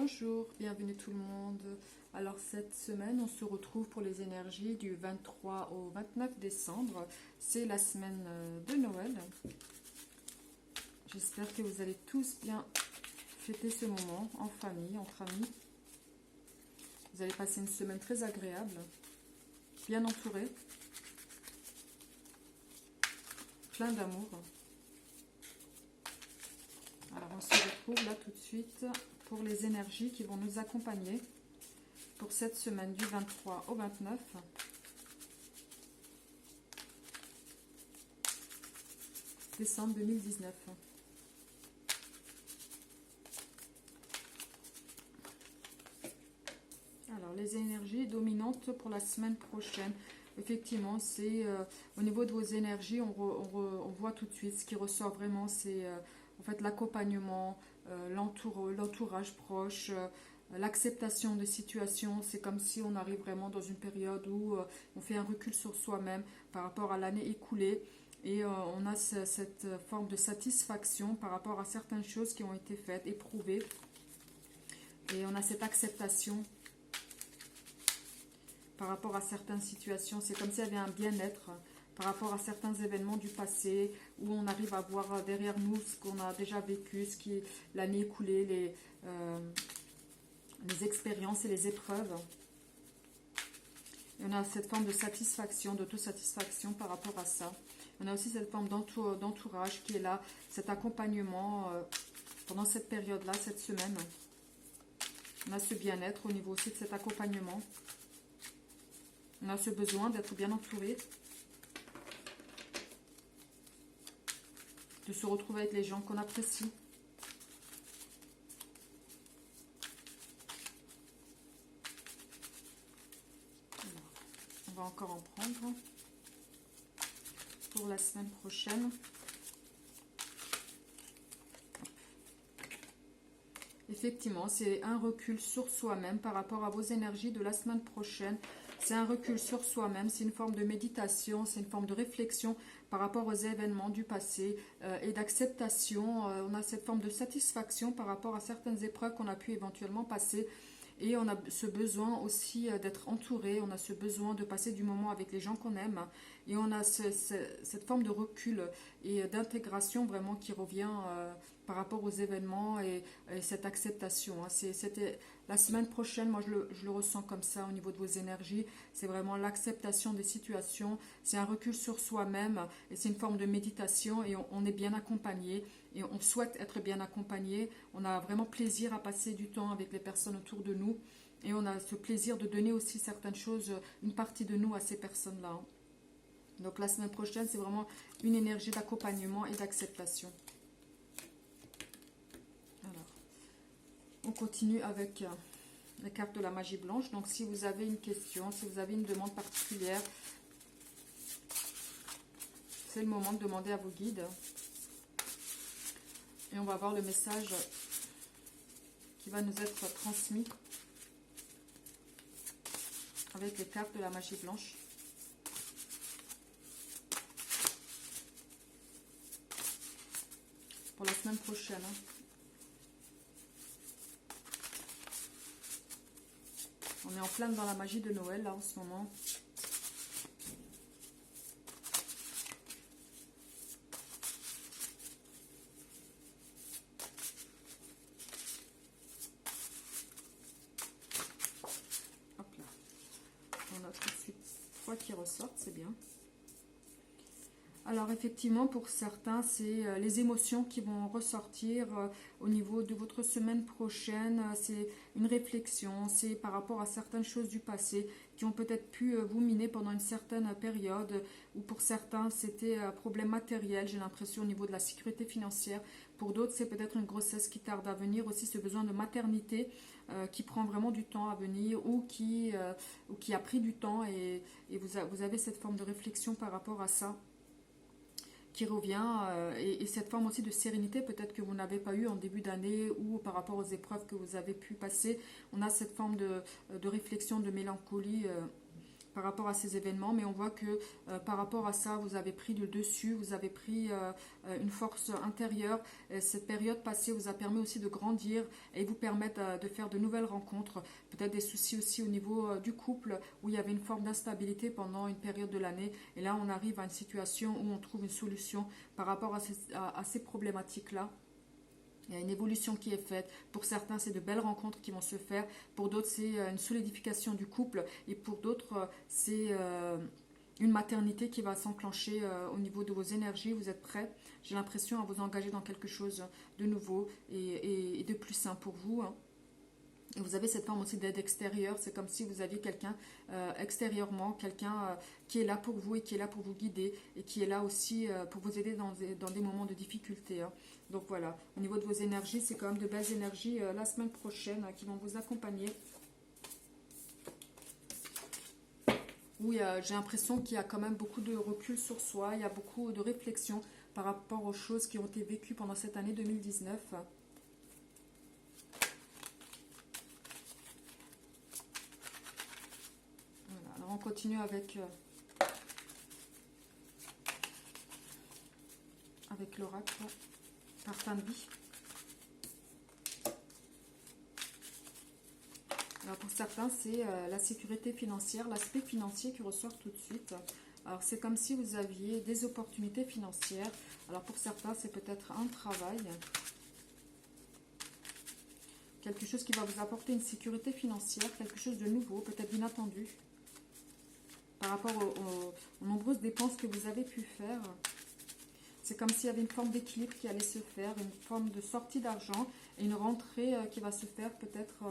Bonjour, bienvenue tout le monde. Alors cette semaine, on se retrouve pour les énergies du 23 au 29 décembre. C'est la semaine de Noël. J'espère que vous allez tous bien fêter ce moment en famille, entre amis. Vous allez passer une semaine très agréable, bien entourée, plein d'amour. Alors on se retrouve là tout de suite pour les énergies qui vont nous accompagner pour cette semaine du 23 au 29. Décembre 2019. Alors les énergies dominantes pour la semaine prochaine. Effectivement, c'est au niveau de vos énergies, on voit tout de suite ce qui ressort vraiment, c'est en fait l'accompagnement, l'entourage proche, l'acceptation des situations. C'est comme si on arrive vraiment dans une période où on fait un recul sur soi-même par rapport à l'année écoulée et on a cette forme de satisfaction par rapport à certaines choses qui ont été faites, éprouvées, et on a cette acceptation par rapport à certaines situations. C'est comme s'il y avait un bien-être par rapport à certains événements du passé, où on arrive à voir derrière nous ce qu'on a déjà vécu, ce qui l'année écoulée, les expériences et les épreuves. Et on a cette forme de satisfaction, d'autosatisfaction par rapport à ça. On a aussi cette forme d'entourage qui est là, cet accompagnement pendant cette période-là, cette semaine. On a ce bien-être au niveau aussi de cet accompagnement. On a ce besoin d'être bien entouré, de se retrouver avec les gens qu'on apprécie. Alors, on va encore en prendre pour la semaine prochaine. Effectivement, c'est un recul sur soi-même par rapport à vos énergies de la semaine prochaine. C'est un recul sur soi-même, c'est une forme de méditation, c'est une forme de réflexion par rapport aux événements du passé et d'acceptation. On a cette forme de satisfaction par rapport à certaines épreuves qu'on a pu éventuellement passer. Et on a ce besoin aussi d'être entouré, on a ce besoin de passer du moment avec les gens qu'on aime. Et on a cette forme de recul et d'intégration vraiment qui revient par rapport aux événements et cette acceptation. C'était la semaine prochaine, moi je le ressens comme ça au niveau de vos énergies. C'est vraiment l'acceptation des situations, c'est un recul sur soi-même et c'est une forme de méditation et on est bien accompagné. Et on souhaite être bien accompagné, on a vraiment plaisir à passer du temps avec les personnes autour de nous et on a ce plaisir de donner aussi certaines choses, une partie de nous à ces personnes-là. Donc la semaine prochaine, c'est vraiment une énergie d'accompagnement et d'acceptation. Alors, on continue avec la carte de la magie blanche. Donc si vous avez une question, si vous avez une demande particulière, c'est le moment de demander à vos guides. Et on va voir le message qui va nous être transmis avec les cartes de la magie blanche. Pour la semaine prochaine. On est en plein dans la magie de Noël là en ce moment. Qui ressortent, c'est bien. Alors effectivement, pour certains, c'est les émotions qui vont ressortir au niveau de votre semaine prochaine. C'est une réflexion, c'est par rapport à certaines choses du passé qui ont peut-être pu vous miner pendant une certaine période, ou pour certains, c'était un problème matériel, j'ai l'impression, au niveau de la sécurité financière. Pour d'autres, c'est peut-être une grossesse qui tarde à venir, aussi ce besoin de maternité qui prend vraiment du temps à venir ou qui a pris du temps et vous avez cette forme de réflexion par rapport à ça qui revient et cette forme aussi de sérénité peut-être que vous n'avez pas eu en début d'année ou par rapport aux épreuves que vous avez pu passer. On a cette forme de réflexion, de mélancolie par rapport à ces événements, mais on voit que par rapport à ça, vous avez pris le dessus, vous avez pris une force intérieure. Et cette période passée vous a permis aussi de grandir et vous permettre de faire de nouvelles rencontres, peut-être des soucis aussi au niveau du couple, où il y avait une forme d'instabilité pendant une période de l'année, et là on arrive à une situation où on trouve une solution par rapport à ces problématiques-là. Il y a une évolution qui est faite. Pour certains, c'est de belles rencontres qui vont se faire. Pour d'autres, c'est une solidification du couple. Et pour d'autres, c'est une maternité qui va s'enclencher au niveau de vos énergies. Vous êtes prêts, j'ai l'impression, à vous engager dans quelque chose de nouveau et de plus sain pour vous. Et vous avez cette forme aussi d'aide extérieure. C'est comme si vous aviez quelqu'un extérieurement, quelqu'un qui est là pour vous et qui est là pour vous guider et qui est là aussi pour vous aider dans des moments de difficulté. Donc voilà, au niveau de vos énergies, c'est quand même de belles énergies la semaine prochaine qui vont vous accompagner. Oui, j'ai l'impression qu'il y a quand même beaucoup de recul sur soi, il y a beaucoup de réflexion par rapport aux choses qui ont été vécues pendant cette année 2019. Voilà, alors on continue avec l'oracle par fin de vie. Alors pour certains, c'est la sécurité financière, l'aspect financier qui ressort tout de suite. Alors c'est comme si vous aviez des opportunités financières. Alors pour certains, c'est peut-être un travail. Quelque chose qui va vous apporter une sécurité financière, quelque chose de nouveau, peut-être d'inattendu. Par rapport aux nombreuses dépenses que vous avez pu faire. C'est comme s'il y avait une forme d'équilibre qui allait se faire, une forme de sortie d'argent et une rentrée qui va se faire peut-être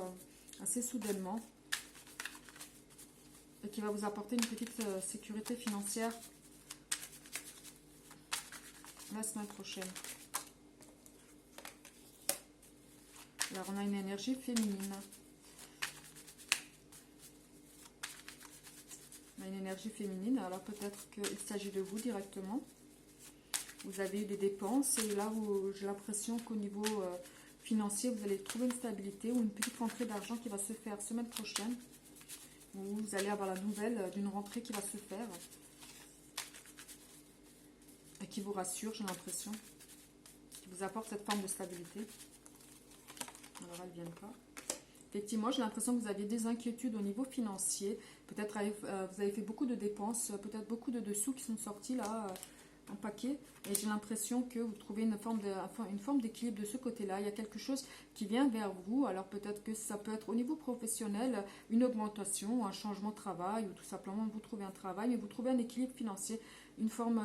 assez soudainement et qui va vous apporter une petite sécurité financière la semaine prochaine. Alors on a une énergie féminine. On a une énergie féminine, alors peut-être qu'il s'agit de vous directement. Vous avez eu des dépenses et là j'ai l'impression qu'au niveau financier, vous allez trouver une stabilité ou une petite rentrée d'argent qui va se faire semaine prochaine. Vous allez avoir la nouvelle d'une rentrée qui va se faire et qui vous rassure, j'ai l'impression, qui vous apporte cette forme de stabilité. Alors elles ne viennent pas. Effectivement, j'ai l'impression que vous aviez des inquiétudes au niveau financier. Peut-être vous avez fait beaucoup de dépenses, peut-être beaucoup de dessous qui sont sortis là en paquet. Et j'ai l'impression que vous trouvez une forme d'équilibre de ce côté-là. Il y a quelque chose qui vient vers vous. Alors peut-être que ça peut être au niveau professionnel, une augmentation, un changement de travail, ou tout simplement vous trouvez un travail, mais vous trouvez un équilibre financier, une forme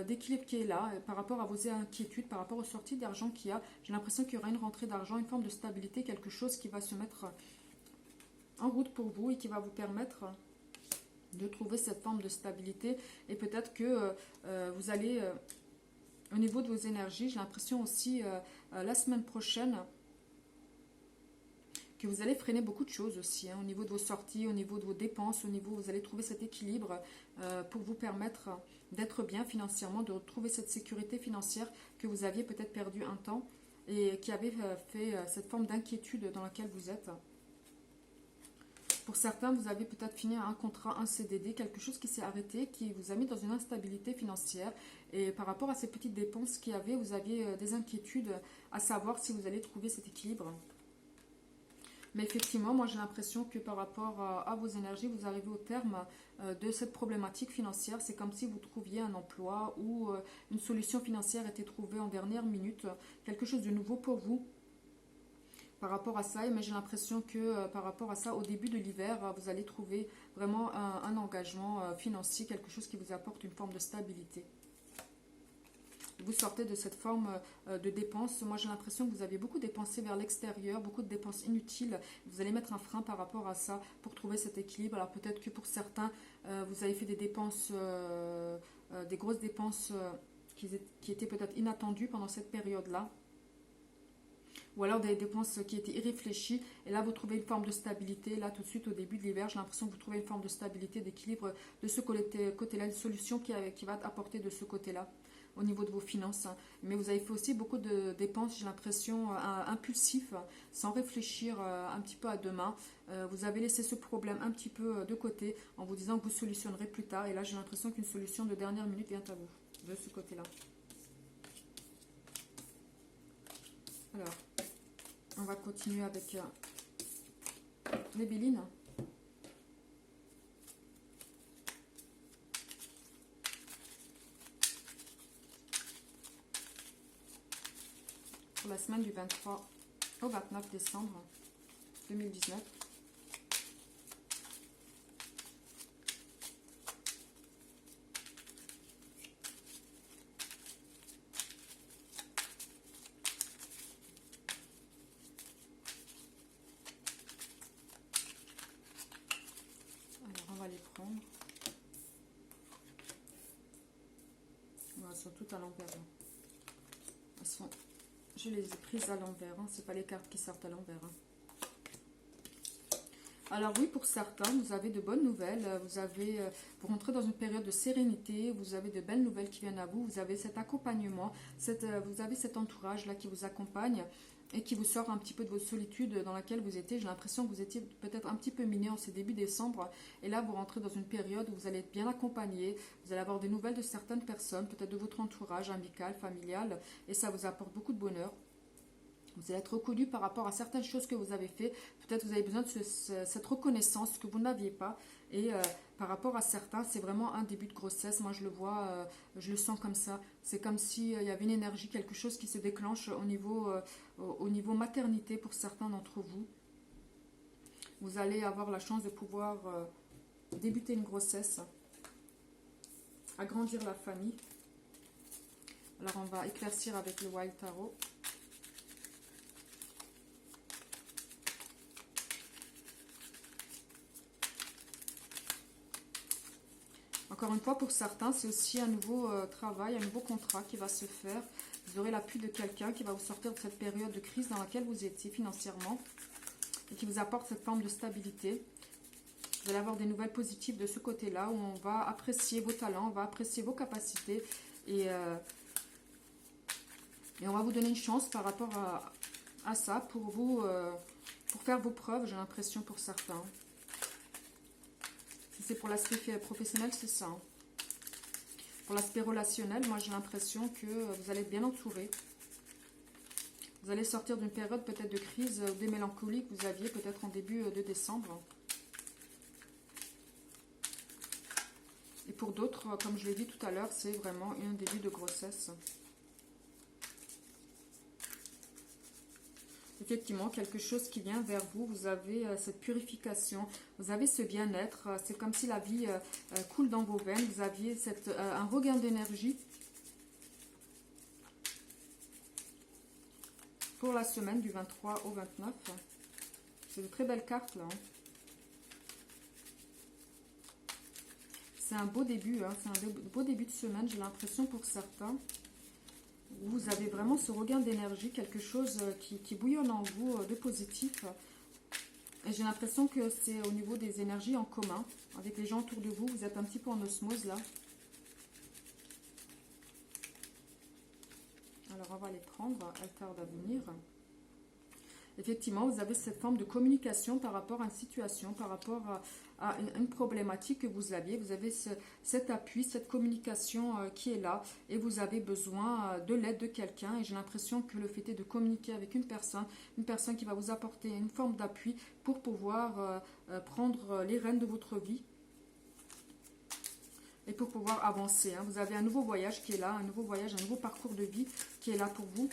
d'équilibre qui est là par rapport à vos inquiétudes, par rapport aux sorties d'argent qu'il y a. J'ai l'impression qu'il y aura une rentrée d'argent, une forme de stabilité, quelque chose qui va se mettre en route pour vous et qui va vous permettre de trouver cette forme de stabilité. Et peut-être que vous allez, au niveau de vos énergies, j'ai l'impression aussi la semaine prochaine que vous allez freiner beaucoup de choses aussi, au niveau de vos sorties, au niveau de vos dépenses, au niveau où vous allez trouver cet équilibre pour vous permettre d'être bien financièrement, de retrouver cette sécurité financière que vous aviez peut-être perdu un temps et qui avait fait cette forme d'inquiétude dans laquelle vous êtes. Pour certains, vous avez peut-être fini un contrat, un CDD, quelque chose qui s'est arrêté, qui vous a mis dans une instabilité financière. Et par rapport à ces petites dépenses qu'il y avait, vous aviez des inquiétudes à savoir si vous allez trouver cet équilibre. Mais effectivement, moi j'ai l'impression que par rapport à vos énergies, vous arrivez au terme de cette problématique financière. C'est comme si vous trouviez un emploi ou une solution financière était trouvée en dernière minute, quelque chose de nouveau pour vous. Par rapport à ça, mais j'ai l'impression que par rapport à ça, au début de l'hiver, vous allez trouver vraiment un engagement financier, quelque chose qui vous apporte une forme de stabilité. Vous sortez de cette forme de dépenses. Moi, j'ai l'impression que vous avez beaucoup dépensé vers l'extérieur, beaucoup de dépenses inutiles. Vous allez mettre un frein par rapport à ça pour trouver cet équilibre. Alors peut-être que pour certains, vous avez fait des dépenses, des grosses dépenses qui étaient peut-être inattendues pendant cette période-là. Ou alors des dépenses qui étaient irréfléchies. Et là, vous trouvez une forme de stabilité. Là, tout de suite, au début de l'hiver, j'ai l'impression que vous trouvez une forme de stabilité, d'équilibre de ce côté-là, une solution qui va apporter de ce côté-là. au niveau de vos finances. Mais vous avez fait aussi beaucoup de dépenses, j'ai l'impression, impulsives, sans réfléchir un petit peu à demain. Vous avez laissé ce problème un petit peu de côté en vous disant que vous solutionnerez plus tard. Et là, j'ai l'impression qu'une solution de dernière minute vient à vous, de ce côté-là. Alors, on va continuer avec les Bélines. Pour la semaine du 23 au 29 décembre 2019. Alors, on va les prendre. Elles sont toutes à l'envers. Elles sont... Je les ai prises à l'envers, hein. C'est pas les cartes qui sortent à l'envers. Hein. Alors oui, pour certains, vous avez de bonnes nouvelles. Vous rentrez dans une période de sérénité. Vous avez de belles nouvelles qui viennent à vous. Vous avez cet accompagnement, vous avez cet entourage là qui vous accompagne et qui vous sort un petit peu de votre solitude dans laquelle vous étiez. J'ai l'impression que vous étiez peut-être un petit peu miné en ces débuts décembre. Et là, vous rentrez dans une période où vous allez être bien accompagné. Vous allez avoir des nouvelles de certaines personnes, peut-être de votre entourage amical, familial. Et ça vous apporte beaucoup de bonheur. Vous allez être reconnu par rapport à certaines choses que vous avez fait. Peut-être vous avez besoin de cette reconnaissance que vous n'aviez pas. Et par rapport à certains, c'est vraiment un début de grossesse. Moi, je le vois, je le sens comme ça. C'est comme s'il y avait une énergie, quelque chose qui se déclenche au niveau maternité pour certains d'entre vous. Vous allez avoir la chance de pouvoir débuter une grossesse, agrandir la famille. Alors, on va éclaircir avec le Wild Tarot. Encore une fois, pour certains, c'est aussi un nouveau travail, un nouveau contrat qui va se faire. Vous aurez l'appui de quelqu'un qui va vous sortir de cette période de crise dans laquelle vous étiez financièrement et qui vous apporte cette forme de stabilité. Vous allez avoir des nouvelles positives de ce côté-là où on va apprécier vos talents, on va apprécier vos capacités et on va vous donner une chance par rapport à ça pour faire vos preuves, j'ai l'impression pour certains. C'est pour l'aspect professionnel, c'est ça. Pour l'aspect relationnel, moi j'ai l'impression que vous allez être bien entouré. Vous allez sortir d'une période peut-être de crise ou de mélancolie que vous aviez peut-être en début de décembre. Et pour d'autres, comme je l'ai dit tout à l'heure, c'est vraiment un début de grossesse. Effectivement, quelque chose qui vient vers vous, vous avez cette purification, vous avez ce bien-être, c'est comme si la vie coule dans vos veines, vous aviez un regain d'énergie pour la semaine du 23 au 29. C'est de très belles cartes là. Hein. C'est un beau début, hein, c'est un beau début de semaine, j'ai l'impression pour certains. Vous avez vraiment ce regain d'énergie, quelque chose qui bouillonne en vous de positif. Et j'ai l'impression que c'est au niveau des énergies en commun. Avec les gens autour de vous, vous êtes un petit peu en osmose là. Alors on va les prendre, altar d'avenir. Effectivement, vous avez cette forme de communication par rapport à une situation, par rapport à une problématique que vous aviez. Vous avez cet appui, cette communication qui est là et vous avez besoin de l'aide de quelqu'un. Et j'ai l'impression que le fait est de communiquer avec une personne qui va vous apporter une forme d'appui pour pouvoir prendre les rênes de votre vie et pour pouvoir avancer. Hein. Vous avez un nouveau voyage qui est là, un nouveau voyage, un nouveau parcours de vie qui est là pour vous.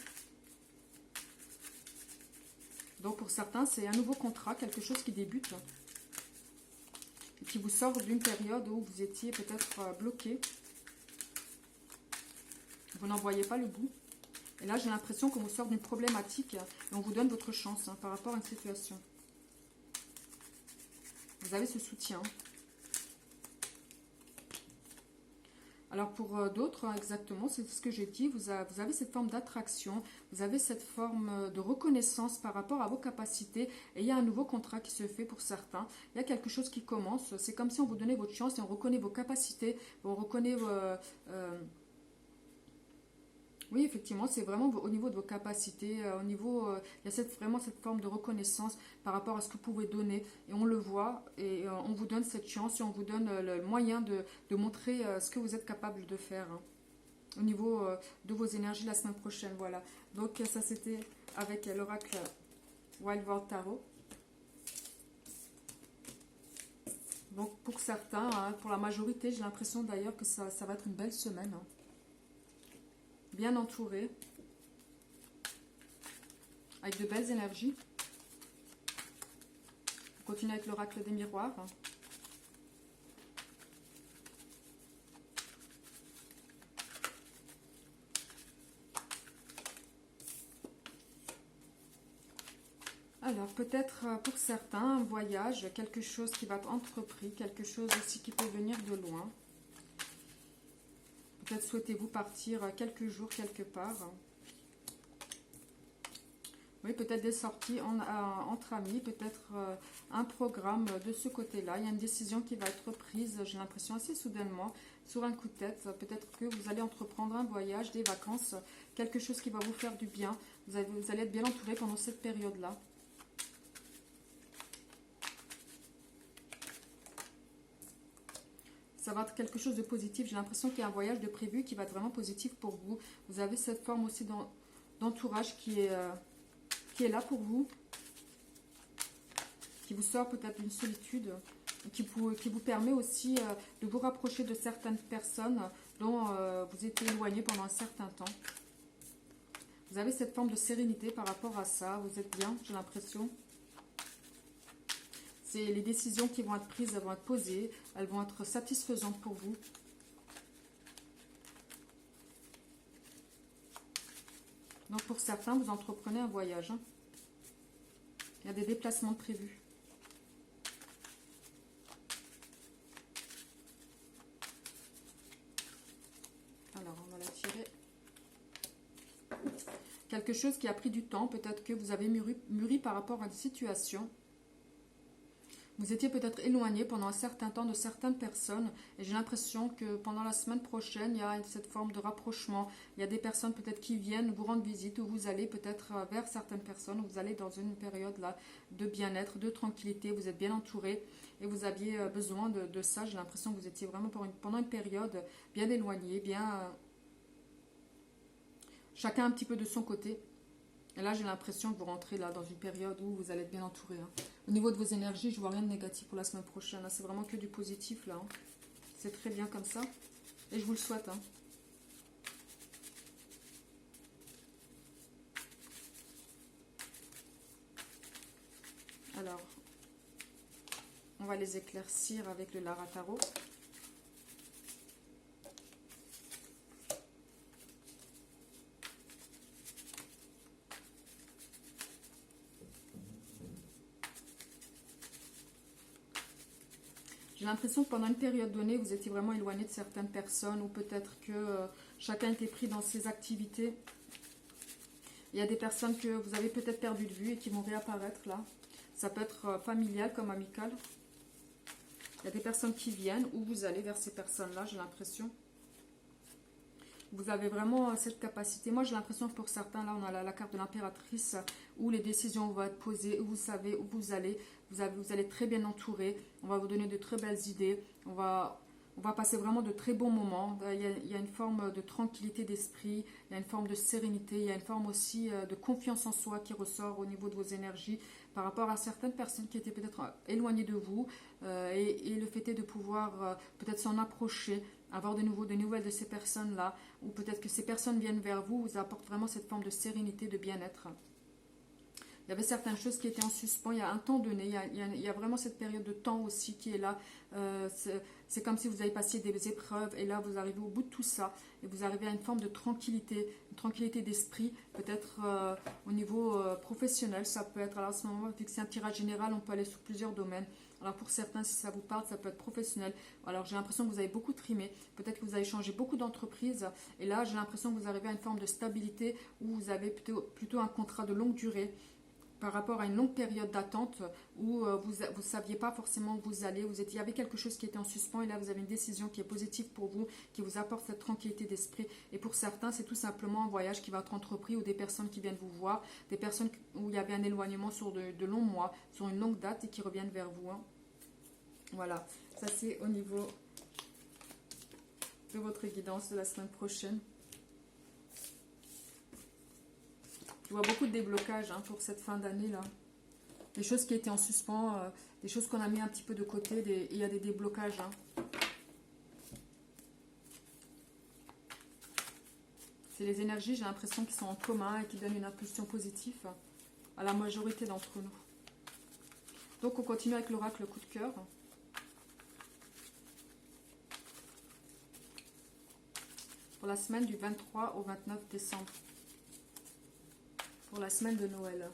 Donc pour certains, c'est un nouveau contrat, quelque chose qui débute et qui vous sort d'une période où vous étiez peut-être bloqué. Vous n'en voyez pas le bout. Et là, j'ai l'impression qu'on vous sort d'une problématique et on vous donne votre chance par rapport à une situation. Vous avez ce soutien. Alors pour d'autres, exactement, c'est ce que j'ai dit, vous avez cette forme d'attraction, vous avez cette forme de reconnaissance par rapport à vos capacités et il y a un nouveau contrat qui se fait pour certains. Il y a quelque chose qui commence, c'est comme si on vous donnait votre chance et on reconnaît vos capacités, on reconnaît Oui, effectivement, c'est vraiment au niveau de vos capacités, au niveau, il y a vraiment cette forme de reconnaissance par rapport à ce que vous pouvez donner, et on le voit, et on vous donne cette chance, et on vous donne le moyen de montrer ce que vous êtes capable de faire, hein, au niveau de vos énergies la semaine prochaine, voilà. Donc ça c'était avec l'oracle Wild World Tarot. Donc pour certains, hein, pour la majorité, j'ai l'impression d'ailleurs que ça va être une belle semaine, hein, bien entourée, avec de belles énergies. On continue avec l'oracle des miroirs. Alors, peut-être pour certains, un voyage, quelque chose qui va être entrepris, quelque chose aussi qui peut venir de loin. Peut-être souhaitez-vous partir quelques jours quelque part. Oui, peut-être des sorties entre amis, peut-être un programme de ce côté-là. Il y a une décision qui va être prise, j'ai l'impression, assez soudainement, sur un coup de tête. Peut-être que vous allez entreprendre un voyage, des vacances, quelque chose qui va vous faire du bien. Vous allez être bien entouré pendant cette période-là. Ça va être quelque chose de positif. J'ai l'impression qu'il y a un voyage de prévu qui va être vraiment positif pour vous. Vous avez cette forme aussi d'entourage qui est là pour vous, qui vous sort peut-être d'une solitude, qui vous permet aussi de vous rapprocher de certaines personnes dont vous étiez éloigné pendant un certain temps. Vous avez cette forme de sérénité par rapport à ça. Vous êtes bien, j'ai l'impression. Les décisions qui vont être prises, elles vont être posées, elles vont être satisfaisantes pour vous. Donc pour certains, vous entreprenez un voyage, hein. Il y a des déplacements prévus. Alors, on va la tirer. Quelque chose qui a pris du temps, peut-être que vous avez mûri par rapport à des situations. Vous étiez peut-être éloigné pendant un certain temps de certaines personnes, et j'ai l'impression que pendant la semaine prochaine, il y a cette forme de rapprochement. Il y a des personnes peut-être qui viennent vous rendre visite, ou vous allez peut-être vers certaines personnes, vous allez dans une période là de bien-être, de tranquillité, vous êtes bien entouré, et vous aviez besoin de ça. J'ai l'impression que vous étiez vraiment pendant une période bien éloigné, bien chacun un petit peu de son côté. Et là, j'ai l'impression que vous rentrez là dans une période où vous allez être bien entouré, hein. Au niveau de vos énergies, je vois rien de négatif pour la semaine prochaine. C'est vraiment que du positif là, hein. C'est très bien comme ça. Et je vous le souhaite, hein. Alors, on va les éclaircir avec le Lara Tarot. J'ai l'impression que pendant une période donnée, vous étiez vraiment éloigné de certaines personnes, ou peut-être que chacun était pris dans ses activités. Il y a des personnes que vous avez peut-être perdu de vue et qui vont réapparaître là. Ça peut être familial comme amical. Il y a des personnes qui viennent, ou vous allez vers ces personnes-là, j'ai l'impression. Vous avez vraiment cette capacité. Moi, j'ai l'impression que pour certains, là, on a la carte de l'impératrice, où les décisions vont être posées, où vous savez où vous allez. Vous allez être très bien entouré. On va vous donner de très belles idées. On va passer vraiment de très bons moments. Il y a une forme de tranquillité d'esprit. Il y a une forme de sérénité. Il y a une forme aussi de confiance en soi qui ressort au niveau de vos énergies par rapport à certaines personnes qui étaient peut-être éloignées de vous. Et le fait est de pouvoir peut-être s'en approcher, avoir des nouvelles de ces personnes-là, ou peut-être que ces personnes viennent vers vous, vous apportent vraiment cette forme de sérénité, de bien-être. Il y avait certaines choses qui étaient en suspens, il y a un temps donné, il y a vraiment cette période de temps aussi qui est là. C'est comme si vous avez passé des épreuves, et là vous arrivez au bout de tout ça, et vous arrivez à une forme de tranquillité, une tranquillité d'esprit, peut-être au niveau professionnel. Ça peut être, alors à ce moment, vu que c'est un tirage général, on peut aller sur plusieurs domaines. Alors pour certains, si ça vous parle, ça peut être professionnel. Alors j'ai l'impression que vous avez beaucoup trimé, peut-être que vous avez changé beaucoup d'entreprises, et là j'ai l'impression que vous arrivez à une forme de stabilité, où vous avez plutôt un contrat de longue durée. par rapport à une longue période d'attente où vous ne saviez pas forcément où vous allez, il y avait quelque chose qui était en suspens et là vous avez une décision qui est positive pour vous, qui vous apporte cette tranquillité d'esprit. Et pour certains, c'est tout simplement un voyage qui va être entrepris ou des personnes qui viennent vous voir, des personnes où il y avait un éloignement sur de longs mois, sur une longue date et qui reviennent vers vous. Hein. Voilà, ça c'est au niveau de votre guidance de la semaine prochaine. Je vois beaucoup de déblocages hein, pour cette fin d'année là. Des choses qui étaient en suspens, des choses qu'on a mis un petit peu de côté, il y a des déblocages. Hein. C'est les énergies, j'ai l'impression, qui sont en commun et qui donnent une impulsion positive à la majorité d'entre nous. Donc on continue avec l'oracle coup de cœur. Pour la semaine du 23 au 29 décembre. Pour la semaine de Noël.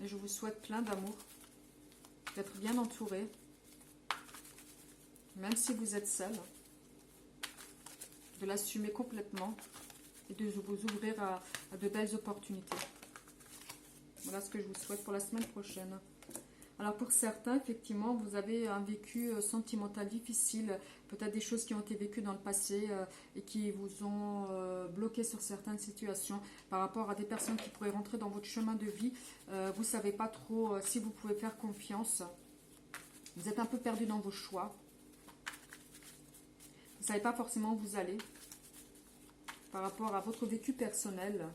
Et je vous souhaite plein d'amour, d'être bien entouré, même si vous êtes seul, de l'assumer complètement et de vous ouvrir à de belles opportunités. Voilà ce que je vous souhaite pour la semaine prochaine. Alors pour certains, effectivement, vous avez un vécu sentimental difficile, peut-être des choses qui ont été vécues dans le passé et qui vous ont bloqué sur certaines situations par rapport à des personnes qui pourraient rentrer dans votre chemin de vie. Vous ne savez pas trop si vous pouvez faire confiance. Vous êtes un peu perdu dans vos choix. Vous ne savez pas forcément où vous allez par rapport à votre vécu personnel.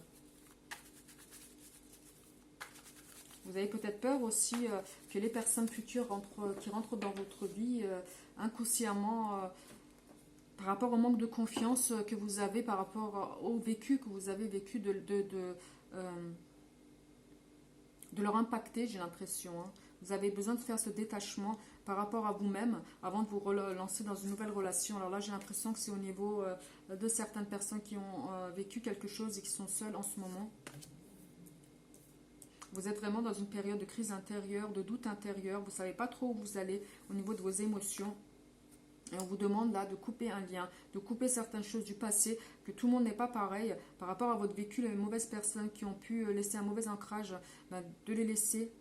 Vous avez peut-être peur aussi que les personnes futures qui rentrent dans votre vie inconsciemment par rapport au manque de confiance que vous avez par rapport au vécu que vous avez vécu de leur impacter, j'ai l'impression. Hein. Vous avez besoin de faire ce détachement par rapport à vous-même avant de vous relancer dans une nouvelle relation. Alors là, j'ai l'impression que c'est au niveau de certaines personnes qui ont vécu quelque chose et qui sont seules en ce moment. Vous êtes vraiment dans une période de crise intérieure, de doute intérieur. Vous ne savez pas trop où vous allez au niveau de vos émotions. Et on vous demande là de couper un lien, de couper certaines choses du passé, que tout le monde n'est pas pareil. Par rapport à votre vécu, les mauvaises personnes qui ont pu laisser un mauvais ancrage, de les laisser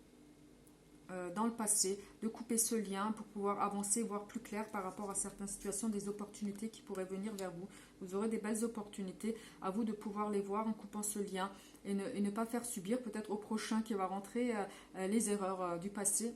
dans le passé, de couper ce lien pour pouvoir avancer, voir plus clair par rapport à certaines situations, des opportunités qui pourraient venir vers vous. Vous aurez des belles opportunités, à vous de pouvoir les voir en coupant ce lien et ne pas faire subir peut-être au prochain qui va rentrer les erreurs du passé.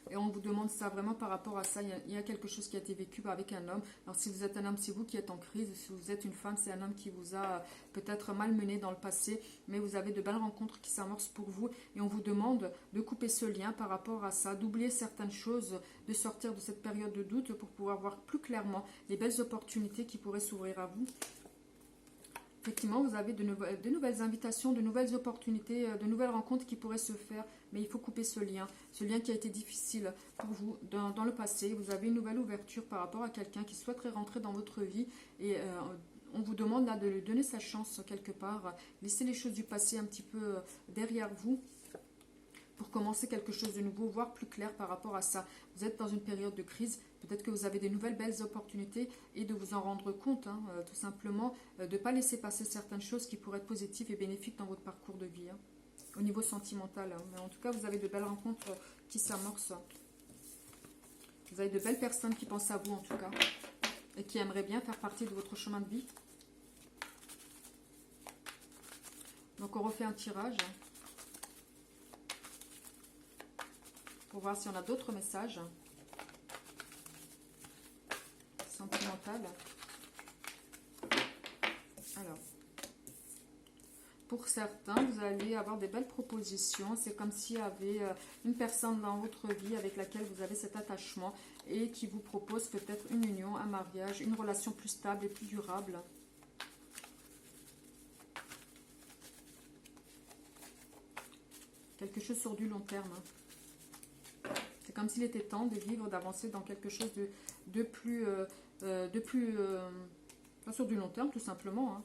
Et on vous demande ça vraiment par rapport à ça. Il y a quelque chose qui a été vécu avec un homme. Alors si vous êtes un homme, c'est vous qui êtes en crise. Si vous êtes une femme, c'est un homme qui vous a peut-être malmené dans le passé. Mais vous avez de belles rencontres qui s'amorcent pour vous. Et on vous demande de couper ce lien par rapport à ça, d'oublier certaines choses, de sortir de cette période de doute pour pouvoir voir plus clairement les belles opportunités qui pourraient s'ouvrir à vous. Effectivement, vous avez de nouvelles invitations, de nouvelles opportunités, de nouvelles rencontres qui pourraient se faire, mais il faut couper ce lien qui a été difficile pour vous dans le passé. Vous avez une nouvelle ouverture par rapport à quelqu'un qui souhaiterait rentrer dans votre vie et on vous demande là de lui donner sa chance quelque part, laisser les choses du passé un petit peu derrière vous pour commencer quelque chose de nouveau, voir plus clair par rapport à ça. Vous êtes dans une période de crise, peut-être que vous avez des nouvelles belles opportunités et de vous en rendre compte, hein, tout simplement, de ne pas laisser passer certaines choses qui pourraient être positives et bénéfiques dans votre parcours de vie, hein, au niveau sentimental. Hein. Mais en tout cas, vous avez de belles rencontres qui s'amorcent. Vous avez de belles personnes qui pensent à vous, en tout cas, et qui aimeraient bien faire partie de votre chemin de vie. Donc, on refait un tirage. Pour voir si on a d'autres messages sentimental. Alors, pour certains, vous allez avoir des belles propositions. C'est comme s'il y avait une personne dans votre vie avec laquelle vous avez cet attachement et qui vous propose peut-être une union, un mariage, une relation plus stable et plus durable. Quelque chose sur du long terme. C'est comme s'il était temps de vivre, d'avancer dans quelque chose de plus sur du long terme, tout simplement. Hein.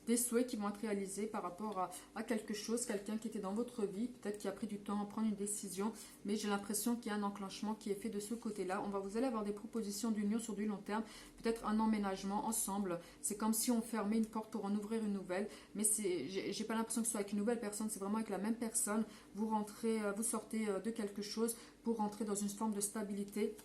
des souhaits qui vont être réalisés par rapport à quelque chose, quelqu'un qui était dans votre vie, peut-être qui a pris du temps à prendre une décision, mais j'ai l'impression qu'il y a un enclenchement qui est fait de ce côté-là. Vous allez avoir des propositions d'union sur du long terme, peut-être un emménagement ensemble. C'est comme si on fermait une porte pour en ouvrir une nouvelle, mais j'ai pas l'impression que ce soit avec une nouvelle personne, c'est vraiment avec la même personne. Vous rentrez, vous sortez de quelque chose pour rentrer dans une forme de stabilité.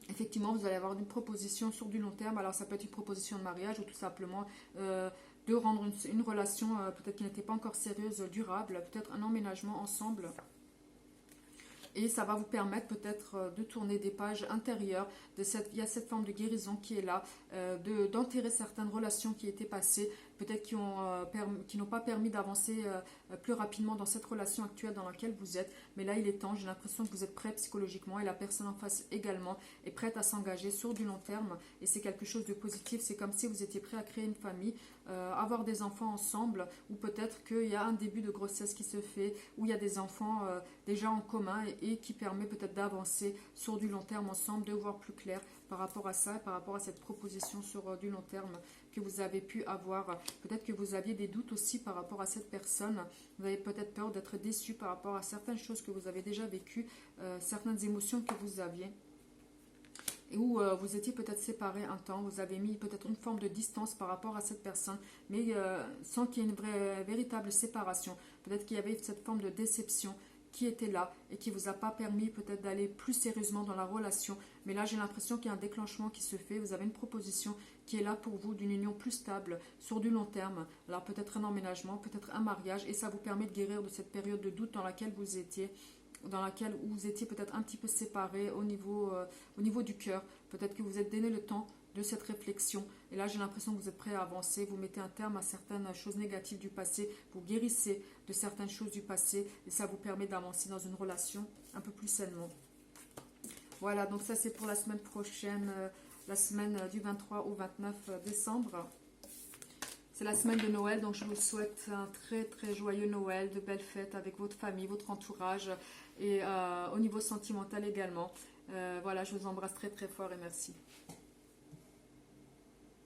Effectivement, vous allez avoir une proposition sur du long terme. Alors, ça peut être une proposition de mariage ou tout simplement de rendre une relation peut-être qui n'était pas encore sérieuse, durable, peut-être un emménagement ensemble. Et ça va vous permettre peut-être de tourner des pages intérieures. Il y a cette forme de guérison qui est là, d'enterrer certaines relations qui étaient passées, peut-être qui n'ont pas permis d'avancer plus rapidement dans cette relation actuelle dans laquelle vous êtes. Mais là, il est temps, j'ai l'impression que vous êtes prêt psychologiquement et la personne en face également est prête à s'engager sur du long terme. Et c'est quelque chose de positif, c'est comme si vous étiez prêt à créer une famille, avoir des enfants ensemble, ou peut-être qu'il y a un début de grossesse qui se fait, où il y a des enfants déjà en commun et qui permet peut-être d'avancer sur du long terme ensemble, de voir plus clair par rapport à ça, par rapport à cette proposition sur du long terme que vous avez pu avoir. Peut-être que vous aviez des doutes aussi par rapport à cette personne. Vous avez peut-être peur d'être déçu par rapport à certaines choses que vous avez déjà vécues, certaines émotions que vous aviez. Où vous étiez peut-être séparés un temps, vous avez mis peut-être une forme de distance par rapport à cette personne, mais sans qu'il y ait une véritable séparation. Peut-être qu'il y avait cette forme de déception qui était là et qui ne vous a pas permis peut-être d'aller plus sérieusement dans la relation. Mais là, j'ai l'impression qu'il y a un déclenchement qui se fait. Vous avez une proposition qui est là pour vous d'une union plus stable sur du long terme. Alors peut-être un emménagement, peut-être un mariage, et ça vous permet de guérir de cette période de doute dans laquelle vous étiez, où vous étiez peut-être un petit peu séparés au niveau du cœur. Peut-être que vous êtes donné le temps de cette réflexion. Et là, j'ai l'impression que vous êtes prêt à avancer. Vous mettez un terme à certaines choses négatives du passé. Vous guérissez de certaines choses du passé. Et ça vous permet d'avancer dans une relation un peu plus sainement. Voilà, donc ça c'est pour la semaine prochaine, la semaine du 23 au 29 décembre. C'est la semaine de Noël, donc je vous souhaite un très très joyeux Noël, de belles fêtes avec votre famille, votre entourage et au niveau sentimental également. Voilà, je vous embrasse très très fort et merci.